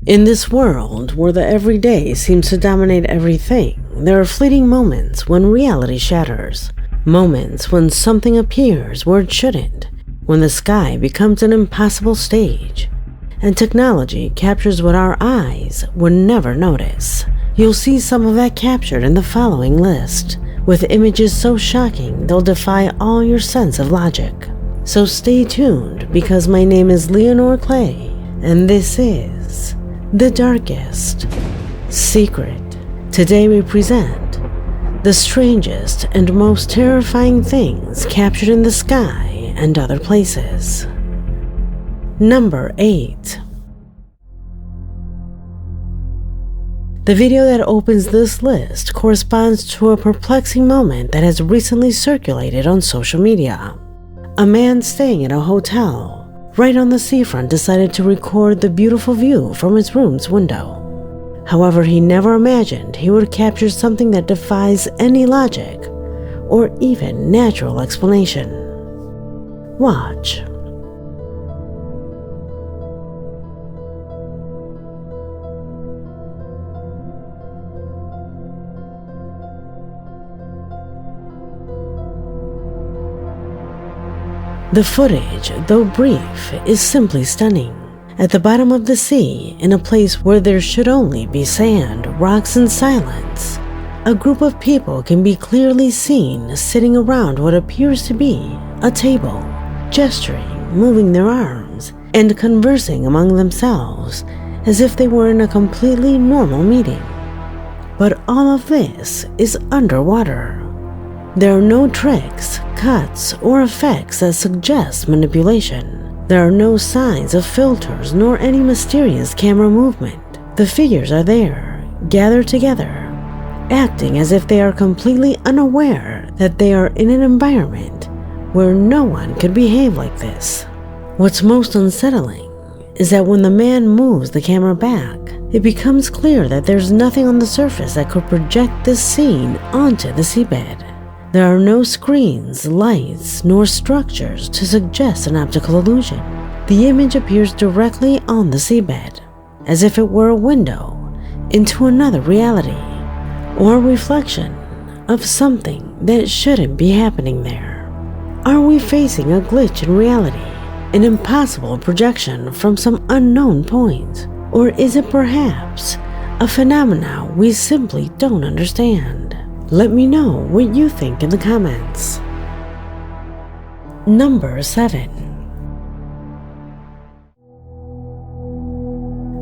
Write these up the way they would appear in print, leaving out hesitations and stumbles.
In this world where the everyday seems to dominate everything, there are fleeting moments when reality shatters. Moments when something appears where it shouldn't, when the sky becomes an impossible stage, and technology captures what our eyes would never notice. You'll see some of that captured in the following list, with images so shocking they'll defy all your sense of logic. So stay tuned, because my name is Leonore Clay, and this is The Darkest Secret. Today we present the strangest and most terrifying things captured in the sky and other places. Number 8. The video that opens this list corresponds to a perplexing moment that has recently circulated on social media. A man staying at a hotel right on the seafront decided to record the beautiful view from his room's window. However, he never imagined he would capture something that defies any logic or even natural explanation. Watch. The footage, though brief, is simply stunning. At the bottom of the sea, in a place where there should only be sand, rocks, and silence, a group of people can be clearly seen sitting around what appears to be a table, gesturing, moving their arms, and conversing among themselves as if they were in a completely normal meeting. But all of this is underwater. There are no tricks, cuts, or effects that suggest manipulation. There are no signs of filters nor any mysterious camera movement. The figures are there, gathered together, acting as if they are completely unaware that they are in an environment where no one could behave like this. What's most unsettling is that when the man moves the camera back, it becomes clear that there's nothing on the surface that could project this scene onto the seabed. There are no screens, lights, nor structures to suggest an optical illusion. The image appears directly on the seabed, as if it were a window into another reality, or a reflection of something that shouldn't be happening there. Are we facing a glitch in reality, an impossible projection from some unknown point, or is it perhaps a phenomenon we simply don't understand? Let me know what you think in the comments. Number 7.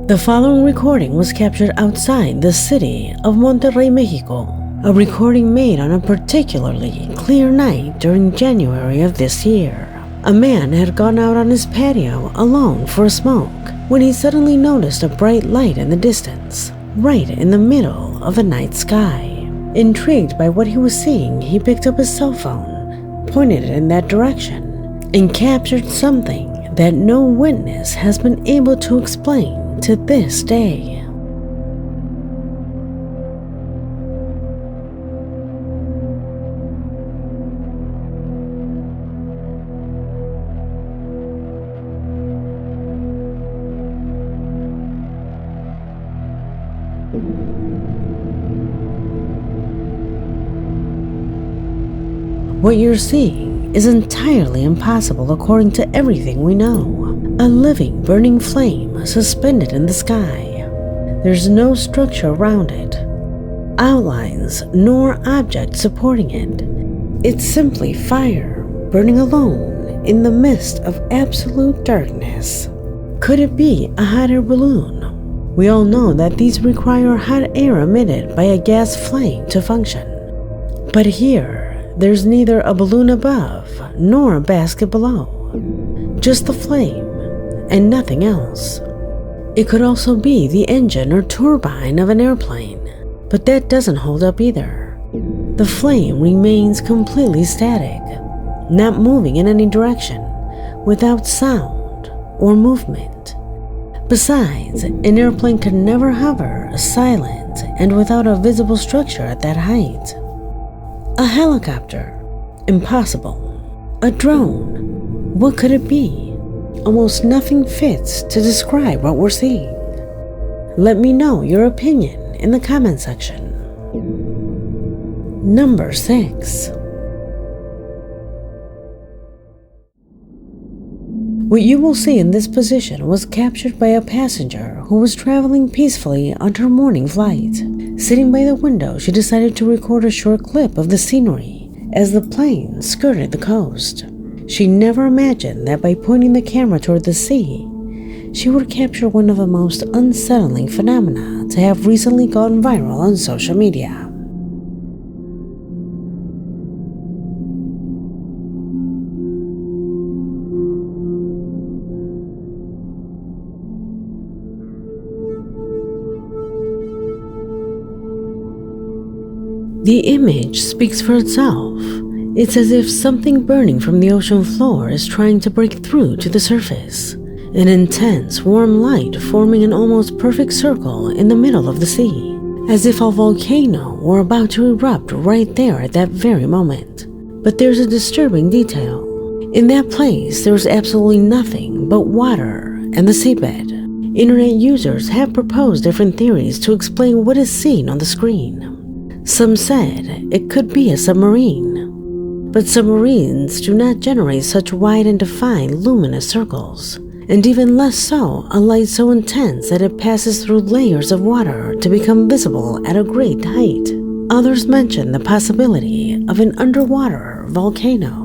The following recording was captured outside the city of Monterrey, Mexico. A recording made on a particularly clear night during January of this year. A man had gone out on his patio alone for a smoke when he suddenly noticed a bright light in the distance, right in the middle of the night sky. Intrigued by what he was seeing, he picked up his cell phone, pointed it in that direction, and captured something that no witness has been able to explain to this day. What you're seeing is entirely impossible according to everything we know. A living, burning flame suspended in the sky. There's no structure around it, outlines, nor object supporting it. It's simply fire, burning alone in the midst of absolute darkness. Could it be a hot air balloon? We all know that these require hot air emitted by a gas flame to function. But here, there's neither a balloon above nor a basket below, just the flame and nothing else. It could also be the engine or turbine of an airplane, but that doesn't hold up either. The flame remains completely static, not moving in any direction, without sound or movement. Besides, an airplane could never hover silent and without a visible structure at that height. A helicopter? Impossible. A drone? What could it be? Almost nothing fits to describe what we're seeing. Let me know your opinion in the comment section. Number 6. What you will see in this position was captured by a passenger who was traveling peacefully on her morning flight. Sitting by the window, she decided to record a short clip of the scenery as the plane skirted the coast. She never imagined that by pointing the camera toward the sea, she would capture one of the most unsettling phenomena to have recently gone viral on social media. The image speaks for itself. It's as if something burning from the ocean floor is trying to break through to the surface. An intense, warm light forming an almost perfect circle in the middle of the sea, as if a volcano were about to erupt right there at that very moment. But there's a disturbing detail. In that place, there's absolutely nothing but water and the seabed. Internet users have proposed different theories to explain what is seen on the screen. Some said it could be a submarine, but submarines do not generate such wide and defined luminous circles, and even less so a light so intense that it passes through layers of water to become visible at a great height. Others mention the possibility of an underwater volcano,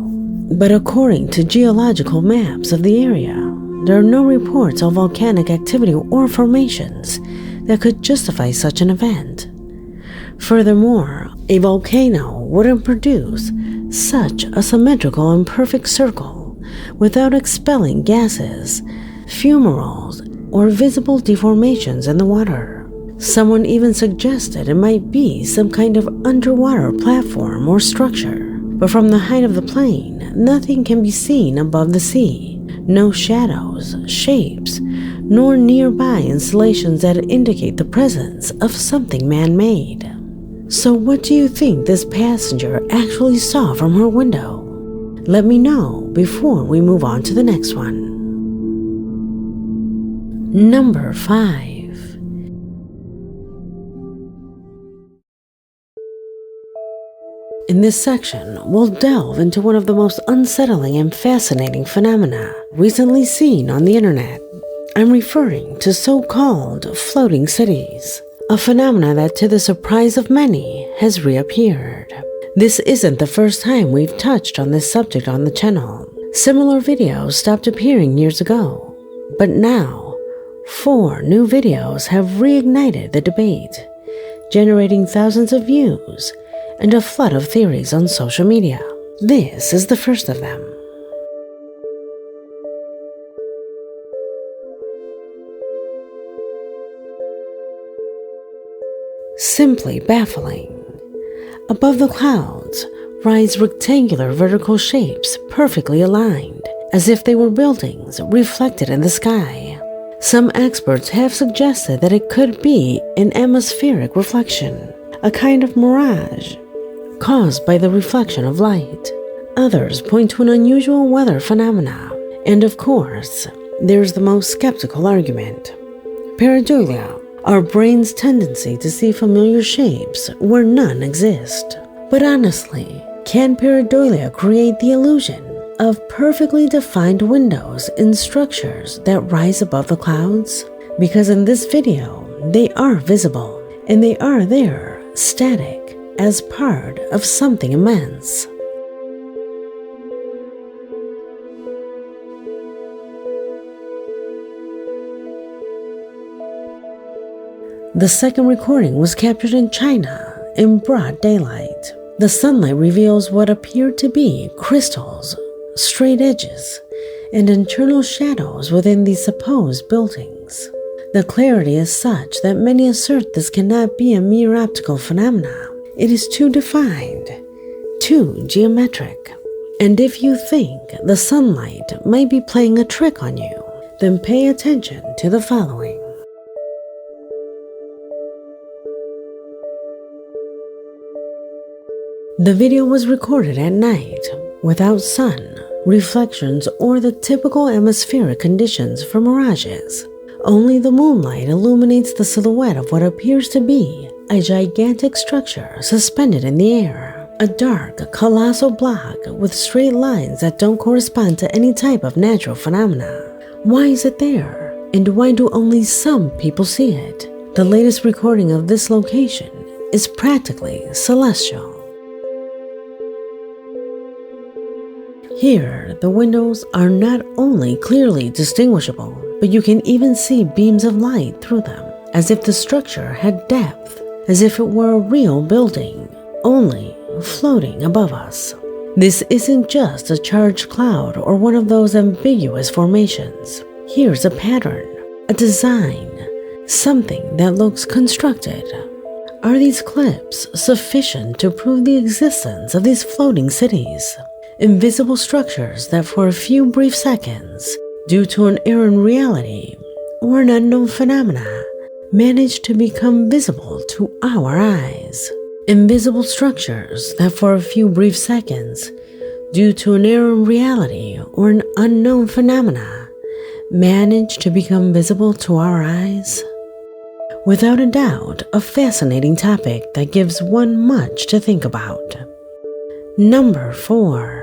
but according to geological maps of the area, there are no reports of volcanic activity or formations that could justify such an event. Furthermore, a volcano wouldn't produce such a symmetrical and perfect circle without expelling gases, fumaroles, or visible deformations in the water. Someone even suggested it might be some kind of underwater platform or structure, but from the height of the plane, nothing can be seen above the sea. No shadows, shapes, nor nearby installations that indicate the presence of something man-made. So what do you think this passenger actually saw from her window? Let me know before we move on to the next one. Number 5. In this section, we'll delve into one of the most unsettling and fascinating phenomena recently seen on the internet. I'm referring to so-called floating cities. A phenomena that, to the surprise of many, has reappeared. This isn't the first time we've touched on this subject on the channel. Similar videos stopped appearing years ago, but now, 4 new videos have reignited the debate, generating thousands of views and a flood of theories on social media. This is the first of them. Simply baffling. Above the clouds rise rectangular vertical shapes perfectly aligned, as if they were buildings reflected in the sky. Some experts have suggested that it could be an atmospheric reflection, a kind of mirage caused by the reflection of light. Others point to an unusual weather phenomena, and of course, there's the most skeptical argument: pareidolia, our brain's tendency to see familiar shapes where none exist. But honestly, can pareidolia create the illusion of perfectly defined windows in structures that rise above the clouds? Because in this video, they are visible, and they are there, static, as part of something immense. The second recording was captured in China in broad daylight. The sunlight reveals what appeared to be crystals, straight edges, and internal shadows within these supposed buildings. The clarity is such that many assert this cannot be a mere optical phenomena. It is too defined, too geometric. And if you think the sunlight might be playing a trick on you, then pay attention to the following. The video was recorded at night, without sun, reflections, or the typical atmospheric conditions for mirages. Only the moonlight illuminates the silhouette of what appears to be a gigantic structure suspended in the air. A dark, colossal block with straight lines that don't correspond to any type of natural phenomena. Why is it there? And why do only some people see it? The latest recording of this location is practically celestial. Here, the windows are not only clearly distinguishable, but you can even see beams of light through them, as if the structure had depth, as if it were a real building, only floating above us. This isn't just a charged cloud or one of those ambiguous formations. Here's a pattern, a design, something that looks constructed. Are these clips sufficient to prove the existence of these floating cities? Invisible structures that for a few brief seconds, due to an error in reality or an unknown phenomena, manage to become visible to our eyes. Invisible structures that for a few brief seconds, due to an error in reality or an unknown phenomena, manage to become visible to our eyes. Without a doubt, a fascinating topic that gives one much to think about. Number 4.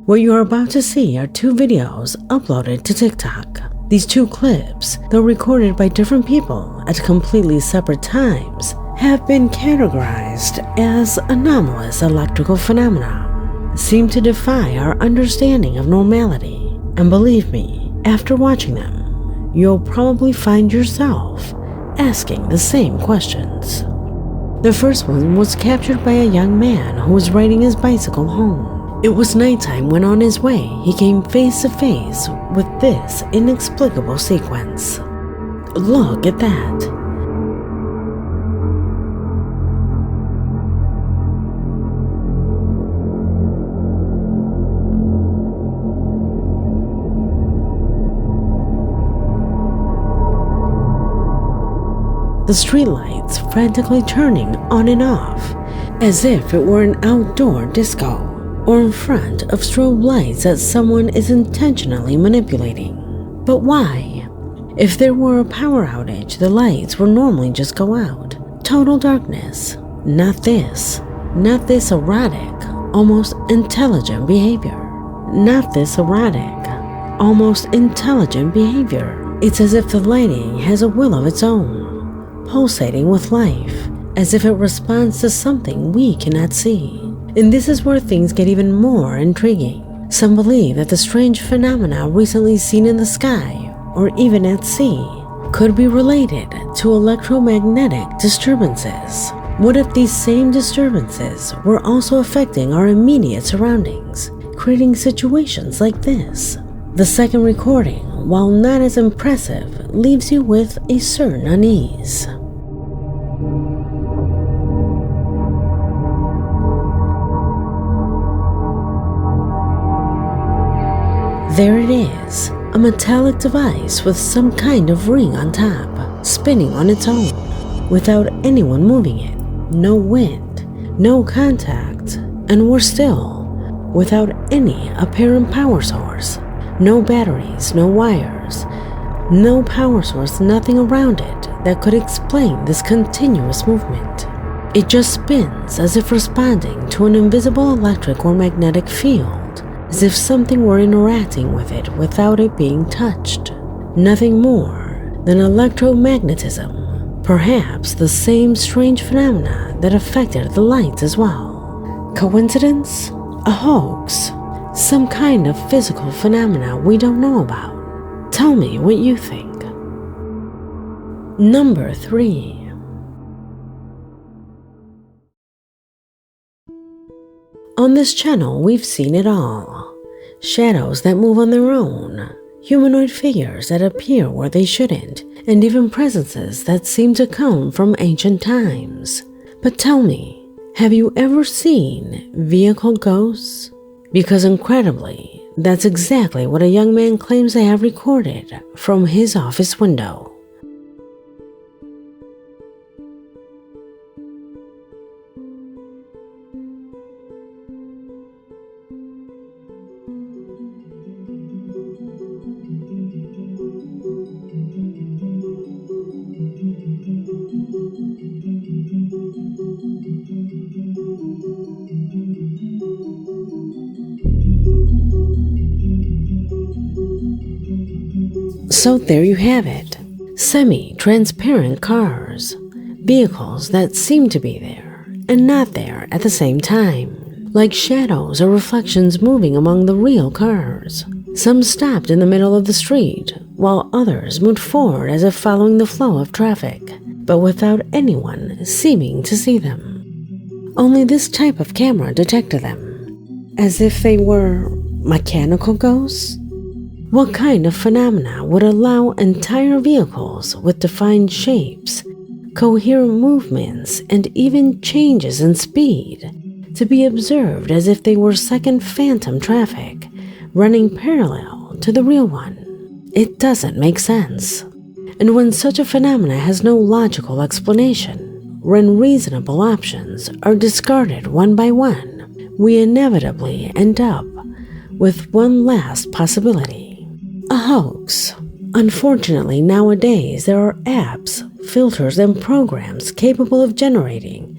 What you are about to see are 2 videos uploaded to TikTok. These 2 clips, though recorded by different people at completely separate times, have been categorized as anomalous electrical phenomena, seem to defy our understanding of normality. And believe me, after watching them, you'll probably find yourself asking the same questions. The first one was captured by a young man who was riding his bicycle home. It was nighttime when on his way he came face to face with this inexplicable sequence. Look at that. The streetlights frantically turning on and off, as if it were an outdoor disco, or in front of strobe lights that someone is intentionally manipulating. But why? If there were a power outage, the lights would normally just go out. Total darkness. Not this erratic, almost intelligent behavior. Not this erratic, almost intelligent behavior. It's as if the lighting has a will of its own, pulsating with life, as if it responds to something we cannot see. And this is where things get even more intriguing. Some believe that the strange phenomena recently seen in the sky, or even at sea, could be related to electromagnetic disturbances. What if these same disturbances were also affecting our immediate surroundings, creating situations like this? The second recording, while not as impressive, leaves you with a certain unease. There it is, a metallic device with some kind of ring on top, spinning on its own, without anyone moving it. No wind, no contact, and worse still, without any apparent power source. No batteries, no wires, no power source, nothing around it that could explain this continuous movement. It just spins as if responding to an invisible electric or magnetic field, as if something were interacting with it without it being touched. Nothing more than electromagnetism, perhaps the same strange phenomena that affected the lights as well. Coincidence? A hoax? Some kind of physical phenomena we don't know about? Tell me what you think. Number 3. On this channel, we've seen it all. Shadows that move on their own, humanoid figures that appear where they shouldn't, and even presences that seem to come from ancient times. But tell me, have you ever seen vehicle ghosts? Because incredibly, that's exactly what a young man claims to have recorded from his office window. So there you have it. Semi-transparent cars. Vehicles that seem to be there and not there at the same time. Like shadows or reflections moving among the real cars. Some stopped in the middle of the street, while others moved forward as if following the flow of traffic, but without anyone seeming to see them. Only this type of camera detected them, as if they were mechanical ghosts. What kind of phenomena would allow entire vehicles with defined shapes, coherent movements, and even changes in speed to be observed as if they were second phantom traffic running parallel to the real one? It doesn't make sense. And when such a phenomena has no logical explanation, when reasonable options are discarded one by one, we inevitably end up with one last possibility: a hoax. Unfortunately, nowadays there are apps, filters, and programs capable of generating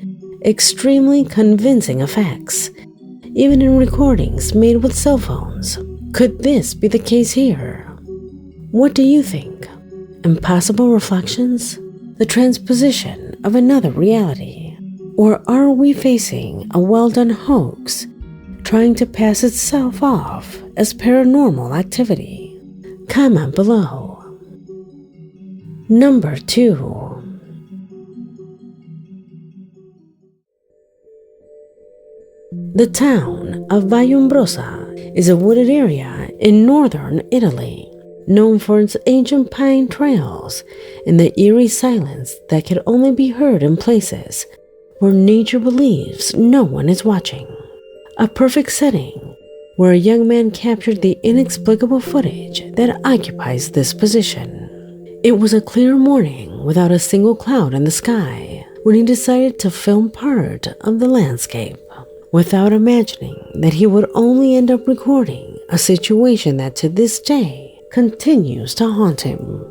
extremely convincing effects, even in recordings made with cell phones. Could this be the case here? What do you think? Impossible reflections? The transposition of another reality? Or are we facing a well-done hoax trying to pass itself off as paranormal activity? Comment below. Number 2. The town of Vallombrosa is a wooded area in northern Italy, known for its ancient pine trails and the eerie silence that can only be heard in places where nature believes no one is watching. A perfect setting where a young man captured the inexplicable footage that occupies this position. It was a clear morning without a single cloud in the sky when he decided to film part of the landscape, without imagining that he would only end up recording a situation that to this day continues to haunt him.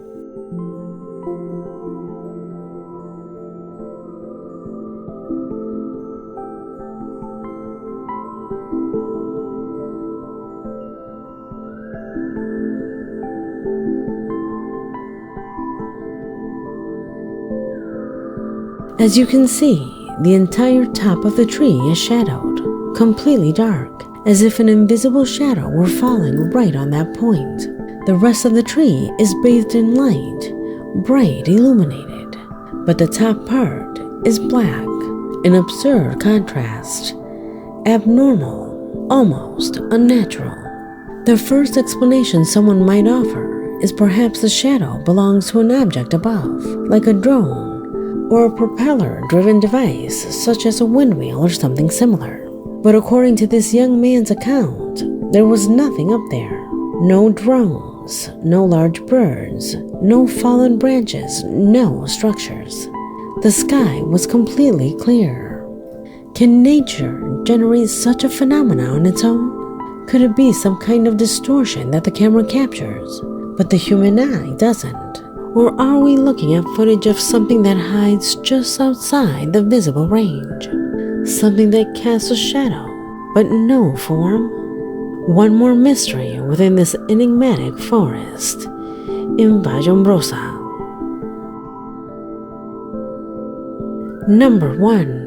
As you can see, the entire top of the tree is shadowed, completely dark, as if an invisible shadow were falling right on that point. The rest of the tree is bathed in light, bright illuminated, but the top part is black, an absurd contrast, abnormal, almost unnatural. The first explanation someone might offer is perhaps the shadow belongs to an object above, like a drone, or a propeller-driven device such as a windwheel or something similar. But according to this young man's account, there was nothing up there. No drones, no large birds, no fallen branches, no structures. The sky was completely clear. Can nature generate such a phenomenon on its own? Could it be some kind of distortion that the camera captures, but the human eye doesn't? Or are we looking at footage of something that hides just outside the visible range? Something that casts a shadow, but no form? One more mystery within this enigmatic forest in Vallombrosa. Number 1.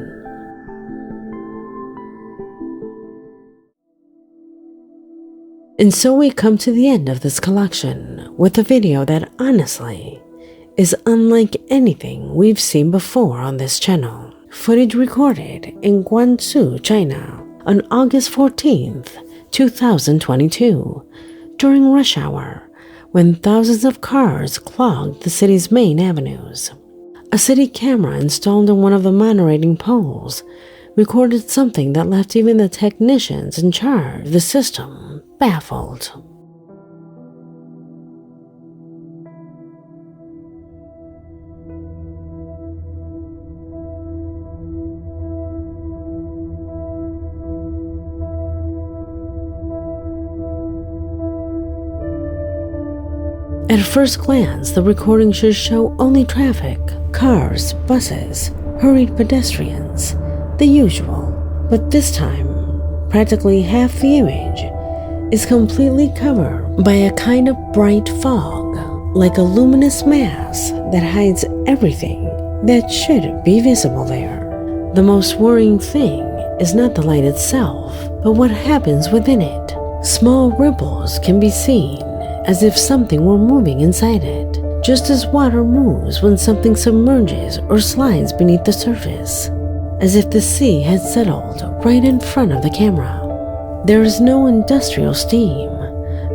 And so we come to the end of this collection with a video that honestly is unlike anything we've seen before on this channel. Footage recorded in Guangzhou, China on August 14th, 2022 during rush hour when thousands of cars clogged the city's main avenues. A city camera installed in one of the moderating poles recorded something that left even the technicians in charge of the system baffled. At first glance, the recording should show only traffic, cars, buses, hurried pedestrians, the usual. But this time, practically half the image is completely covered by a kind of bright fog, like a luminous mass that hides everything that should be visible there. The most worrying thing is not the light itself, but what happens within it. Small ripples can be seen, as if something were moving inside it, just as water moves when something submerges or slides beneath the surface, as if the sea had settled right in front of the camera. There is no industrial steam,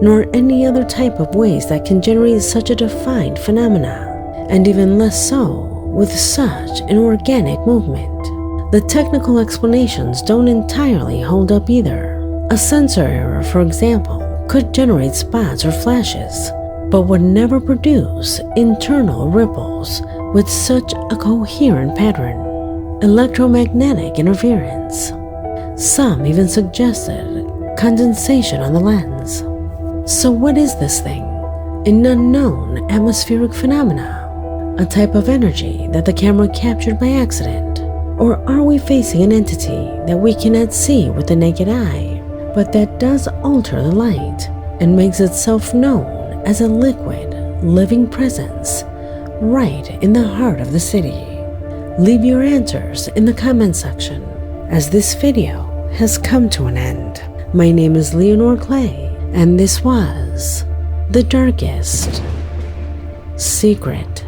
nor any other type of waste that can generate such a defined phenomena, and even less so with such an organic movement. The technical explanations don't entirely hold up either. A sensor error, for example, could generate spots or flashes, but would never produce internal ripples with such a coherent pattern. Electromagnetic interference. Some even suggested condensation on the lens. So what is this thing? An unknown atmospheric phenomena? A type of energy that the camera captured by accident? Or are we facing an entity that we cannot see with the naked eye, but that does alter the light and makes itself known as a liquid, living presence right in the heart of the city? Leave your answers in the comment section, as this video has come to an end. My name is Leonore Clay, and this was The Darkest Secret.